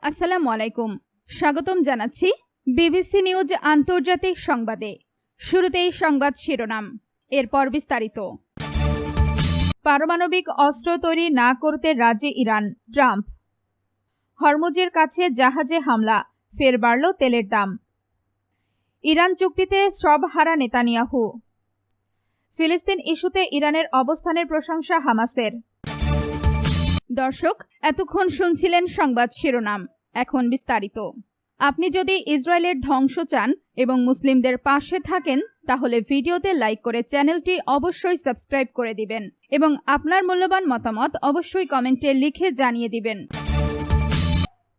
আসসালামু আলাইকুম। স্বাগতম জানাচ্ছি বিবিসি নিউজ আন্তর্জাতিক সংবাদে। শুরুতেই সংবাদ শিরোনাম, এরপর বিস্তারিত। পারমাণবিক অস্ত্র তৈরি না করতে রাজি ইরান, ট্রাম্প। হরমুজের কাছে জাহাজে হামলা, ফের বাড়ল তেলের দাম। ইরান চুক্তিতে সব হারা নেতানিয়াহু। ফিলিস্তিন ইস্যুতে ইরানের অবস্থানের প্রশংসা হামাসের। দর্শক, এতক্ষণ শুনছিলেন সংবাদ শিরোনাম, এখন বিস্তারিত। আপনি যদি ইসরায়েলের ধ্বংস চান এবং মুসলিমদের পাশে থাকেন, তাহলে ভিডিওতে লাইক করে চ্যানেলটি অবশ্যই সাবস্ক্রাইব করে দিবেন এবং আপনার মূল্যবান মতামত অবশ্যই কমেন্টে লিখে জানিয়ে দিবেন।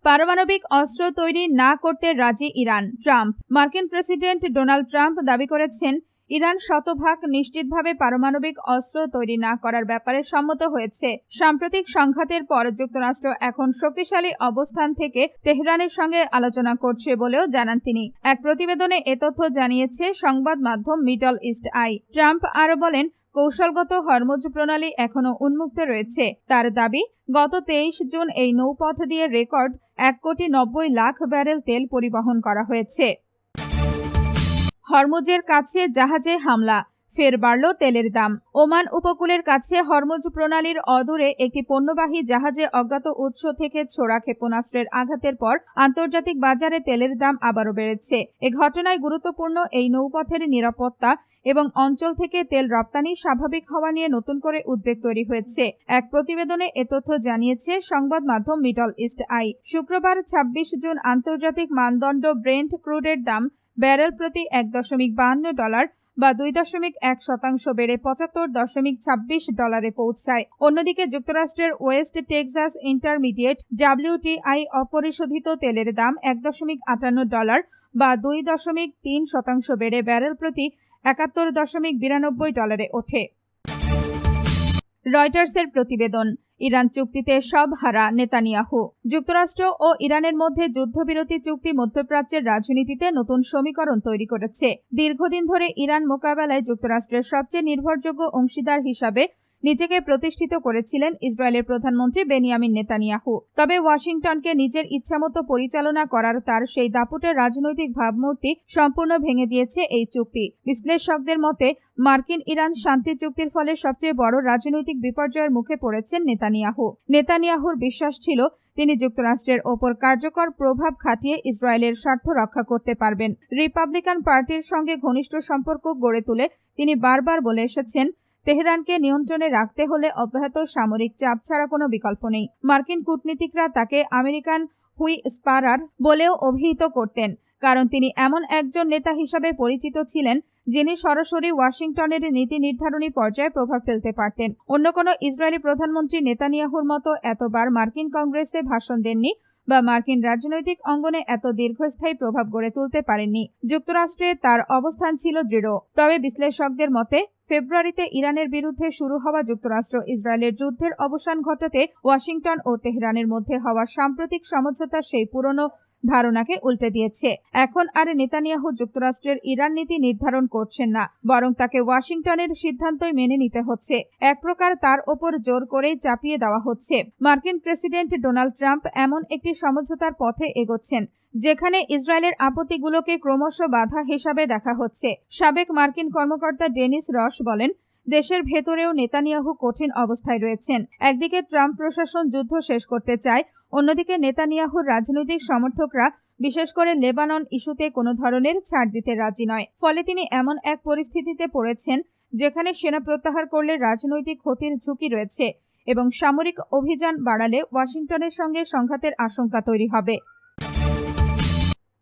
পারমাণবিক অস্ত্র তৈরি না করতে রাজি ইরান, ট্রাম্প। মার্কিন প্রেসিডেন্ট ডোনাল্ড ট্রাম্প দাবি করেছেন, ইরান শতভাগ নিশ্চিতভাবে পারমাণবিক অস্ত্র তৈরি না করার ব্যাপারে সম্মত হয়েছে। সাম্প্রতিক সংঘাতের পর যুক্তরাষ্ট্র এখন শক্তিশালী অবস্থান থেকে তেহরানের সঙ্গে আলোচনা করছে বলেও জানান তিনি। এক প্রতিবেদনে এ তথ্য জানিয়েছে সংবাদ মাধ্যম মিডল ইস্ট আই। ট্রাম্প আরও বলেন, কৌশলগত হরমুজ প্রণালী এখনও উন্মুক্ত রয়েছে। তার দাবি, গত 23 জুন এই নৌপথ দিয়ে রেকর্ড 1,90,00,000 ব্যারেল তেল পরিবহন করা হয়েছে। হরমুজের কাছে জাহাজে হামলা, ফের বাড়ল তেলের দাম। ওমান উপকূলের কাছে হরমুজ প্রণালীর অদূরে একটি পণ্যবাহী জাহাজে অজ্ঞাত উৎস থেকে ছোড়া ক্ষেপণাস্ত্রের আঘাতের পর আন্তর্জাতিক বাজারে তেলের দাম আবারও বেড়েছে। এ ঘটনায় গুরুত্বপূর্ণ এই নৌপথের নিরাপত্তা এবং অঞ্চল থেকে তেল রপ্তানি স্বাভাবিক হওয়া নিয়ে নতুন করে উদ্বেগ তৈরি হয়েছে। এক প্রতিবেদনে এ তথ্য জানিয়েছে সংবাদ মাধ্যম মিডল ইস্ট আই। শুক্রবার 26 জুন আন্তর্জাতিক মানদণ্ড ব্রেন্ট ক্রুডের দাম ব্যারেল প্রতি $1.52 বা 2.1% বেড়ে $75.26 পৌঁছায়। অন্যদিকে যুক্তরাষ্ট্রের ওয়েস্ট টেক্সাস ইন্টারমিডিয়েট WTI অপরিশোধিত তেলের দাম $1.58 বা 2.3% বেড়ে ব্যারেল প্রতি $71.92 ওঠে। রয়টার্সের প্রতিবেদন, ইরান চুক্তিতে সব হারা নেতানিয়াহু। যুক্তরাষ্ট্র ও ইরানের মধ্যে যুদ্ধবিরতি চুক্তি মধ্যপ্রাচ্যের রাজনীতিতে নতুন সমীকরণ তৈরি করেছে। দীর্ঘদিন ধরে ইরান মোকাবেলায় যুক্তরাষ্ট্রের সবচেয়ে নির্ভরযোগ্য অংশীদার হিসাবে নিজেকে প্রতিষ্ঠিত করেছিলেন ইসরায়েলের প্রধানমন্ত্রী বেনিয়ামিন নেতানিয়াহু। তবে ওয়াশিংটনকে নিজের ইচ্ছামতো পরিচালনা করার তার সেই দাপুটের রাজনৈতিক ভাবমূর্তি সম্পূর্ণ ভেঙে দিয়েছে এই চুক্তি। বিশ্লেষকদের মতে, মার্কিন ইরান শান্তি চুক্তির ফলে সবচেয়ে বড় রাজনৈতিক বিপর্যয়ের মুখে পড়েছেন নেতানিয়াহু। নেতানিয়াহুর বিশ্বাস ছিল, তিনি যুক্তরাষ্ট্রের ওপর কার্যকর প্রভাব খাটিয়ে ইসরায়েলের স্বার্থ রক্ষা করতে পারবেন। রিপাবলিকান পার্টির সঙ্গে ঘনিষ্ঠ সম্পর্ক গড়ে তুলে তিনি বারবার বলে এসেছেন, তেহরানকে নিয়ন্ত্রণে রাখতে হলে অব্যাহত সামরিক চাপ ছাড়া কোনো বিকল্প নেই। মার্কিন কূটনীতিকরা তাকে আমেরিকান হুইসপারার বলেও অভিহিত করতেন, কারণ তিনি এমন একজন নেতা হিসাবে পরিচিত ছিলেন যিনি সরাসরি ওয়াশিংটনের নীতি নির্ধারণী পর্যায়ে প্রভাব ফেলতে পারতেন। অন্য কোনো ইসরায়েলি প্রধানমন্ত্রী নেতানিয়াহুর মতো এতবার মার্কিন কংগ্রেসে ভাষণ দেননি বা মার্কিন রাজনৈতিক অঙ্গনে এত দীর্ঘস্থায়ী প্রভাব গড়ে তুলতে পারেননি। যুক্তরাষ্ট্রে তার অবস্থান ছিল দৃঢ়। তবে বিশ্লেষকদের মতে, ফেব্রুয়ারিতে ইরানের বিরুদ্ধে শুরু হওয়া যুক্তরাষ্ট্র ইসরায়েলের যুদ্ধের অবসান ঘটাতে ওয়াশিংটন ও তেহরানের মধ্যে হওয়া সাম্প্রতিক সমঝোতা সেই পুরনো ধারণাকে উল্টে দিয়েছে। এখন আর নেতানিয়াহু যুক্তরাষ্ট্রের ইরান নীতি নির্ধারণ করছেন না, বরং তাকে ওয়াশিংটনের সিদ্ধান্তই মেনে নিতে হচ্ছে। এক প্রকার তার ওপর জোর করেই চাপিয়ে দেওয়া হচ্ছে। মার্কিন প্রেসিডেন্ট ডোনাল্ড ট্রাম্প এমন একটি সমঝোতার পথে এগোচ্ছেন যেখানে ইসরায়েলের আপত্তিগুলোকে ক্রমশ বাধা হিসাবে দেখা হচ্ছে। সাবেক মার্কিন কর্মকর্তা ডেনিস রস বলেন, দেশের ভেতরেও নেতানিয়াহু কঠিন অবস্থায় রয়েছেন। একদিকে ট্রাম্প প্রশাসন যুদ্ধ শেষ করতে চায়, অন্যদিকে নেতানিয়াহুর রাজনৈতিক সমর্থকরা বিশেষ করে লেবানন ইস্যুতে কোনো ধরনের ছাড় দিতে রাজি নয়। ফলে তিনি এমন এক পরিস্থিতিতে পড়েছেন যেখানে সেনা প্রত্যাহার করলে রাজনৈতিক ক্ষতির ঝুঁকি রয়েছে এবং সামরিক অভিযান বাড়ালে ওয়াশিংটনের সঙ্গে সংঘাতের আশঙ্কা তৈরি হবে।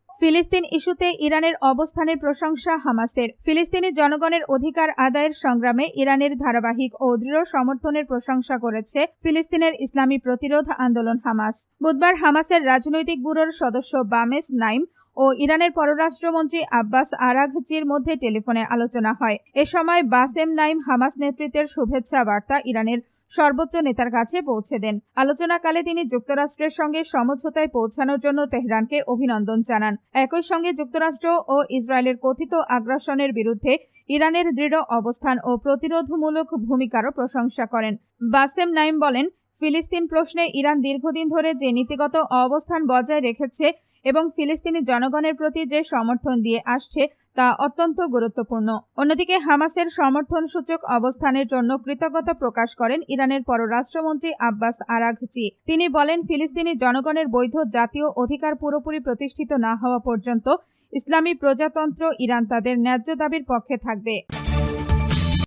ফিলিস্তিন ইস্যুতে ইরানের অবস্থানের প্রশংসা হামাসের। ফিলিস্তিনি জনগণের অধিকার আদায়ের সংগ্রামে ইরানের ধারাবাহিক ও দৃঢ় সমর্থনের প্রশংসা করেছে ফিলিস্তিনের ইসলামী প্রতিরোধ আন্দোলন হামাস। বুধবার হামাসের রাজনৈতিক ব্যুরোর সদস্য বামেস নাইম ও ইরানের পররাষ্ট্রমন্ত্রী আব্বাস আরাঘচির মধ্যে টেলিফোনে আলোচনা হয়। এ সময় বাসেম নাইম হামাস নেতৃত্বের শুভেচ্ছা বার্তা ইরানের সর্বোচ্চ নেতার কাছে পৌঁছে দেন। আলোচনাকালে তিনি যুক্তরাষ্ট্রের সঙ্গে সমঝোতায় পৌঁছানোর জন্য তেহরানকে অভিনন্দন জানান। একই সঙ্গে যুক্তরাষ্ট্র ও ইসরায়েলের কথিত আগ্রাসনের বিরুদ্ধে ইরানের দৃঢ় অবস্থান ও প্রতিরোধমূলক ভূমিকারও প্রশংসা করেন। বাসেম নাইম বলেন, ফিলিস্তিন প্রশ্নে ইরান দীর্ঘদিন ধরে যে নীতিগত অবস্থান বজায় রেখেছে এবং ফিলিস্তিনি জনগণের প্রতি যে সমর্থন দিয়ে আসছে তা অত্যন্ত গুরুত্বপূর্ণ। অন্যদিকে হামাসের সমর্থনসূচক অবস্থানের জন্য কৃতজ্ঞতা প্রকাশ করেন ইরানের পররাষ্ট্রমন্ত্রী আব্বাস আরাঘচি। তিনি বলেন, ফিলিস্তিনি জনগণের বৈধ জাতীয় অধিকার পুরোপুরি প্রতিষ্ঠিত না হওয়া পর্যন্ত ইসলামী প্রজাতন্ত্র ইরান তাদের ন্যায্য দাবির পক্ষে থাকবে।